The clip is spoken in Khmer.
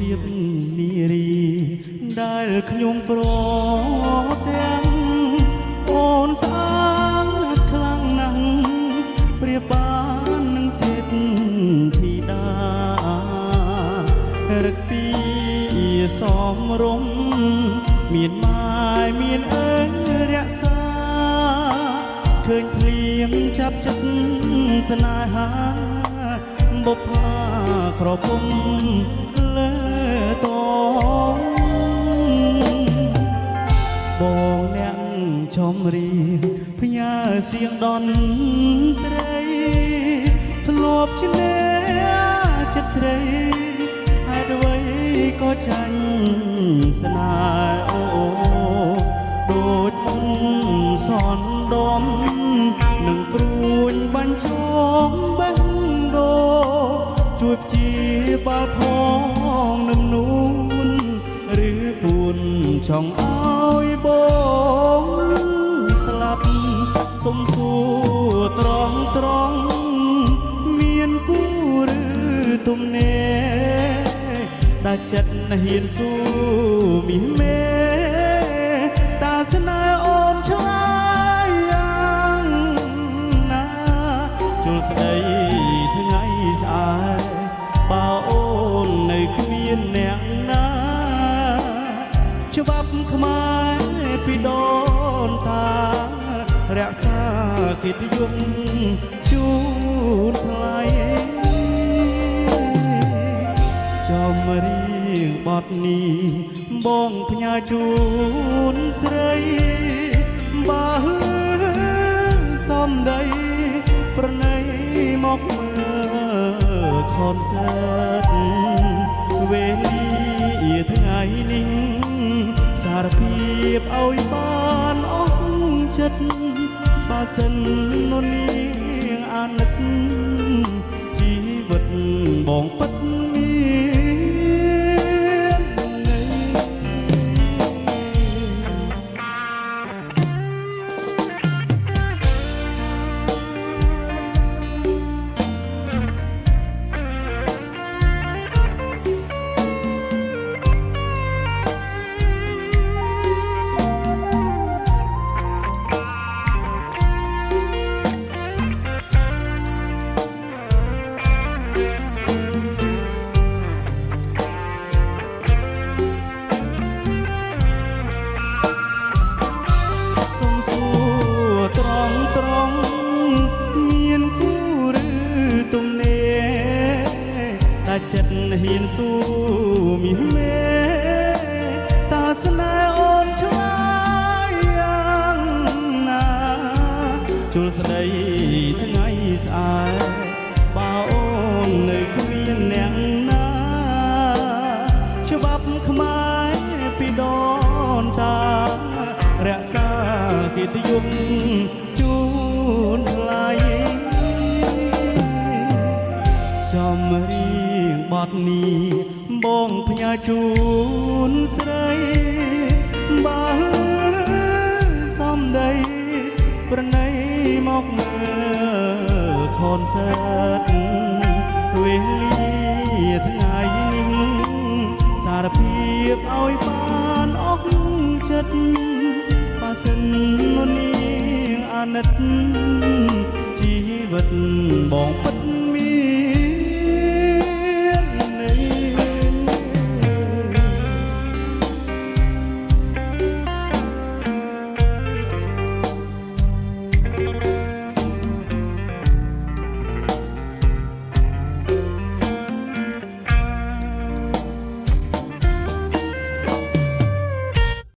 ភាពនារីដែលខ្ញុំប្រទាំងអូនស្អាតខ្លាំងណាស់ប្រៀបបាននឹងទេពធីតារឹកពីសមរម្យមានម៉ាយមានអើរក្សាឃើញភ្លៀងចាប់ចិត្តស្នេហាបុប្ផាក្រពុំលើតងបងអ្នកចំរៀងផ្ញើសៀងដនត្រីធ្លាប់ឈ្នះចិត្តស្រីហេតុអ្វីក៏ចាញ់ស្នេហ៍អូដូចសន់ដុំនឹងព្រួញបាញ់ឈងបេះដូងជួយព្យាបាលផងនឹមនួនឬពួនចង់ឲ្យបងស្លាប់សុំសួរត្រង់មានគូឬទំនេរដែលចិត្តហ៊ានស៊ូមីមេតាស្នេហ៍អូនឆ្លាយយ៉ាងណាជុលស្ដីថ្ងៃស្អាតបើអូននៅគ្មានអ្នកណាច្បាប់ខ្មែរពីដូនតារក្សាកិត្តិយសជូនថ្លៃចំរៀងបទនេះបងផ្ញើជូនស្រីបើសំដីប្រណីមកមើលខនសើតវេលាថ្ងៃនេះសារភាពឲ្យបានអស់ចិត្តបើសិននោះនាងអាណិតជីវិតបងពិតមានគូឬទំនេរដែលចិត្តហ៊ានស៊ូមានមេតាស្នេហ៍អូនឆ្លាយយ៉ាងណាជុលស្ដីថ្ងៃស្អាតបើអូននៅគ្មានអ្នកណាច្បាប់ខ្មែរពីដូនតារក្សាកិត្តិយសជូនថ្លៃចំរៀងបទនេះបងផ្ញើជូនស្រីបើសំដីប្រណីមកមើលខនសើតវេលាថ្ងៃនេះសារភាពឲ្យបានអស់ចិត្តបើសិននោះនាងអាណិតជីវិតបង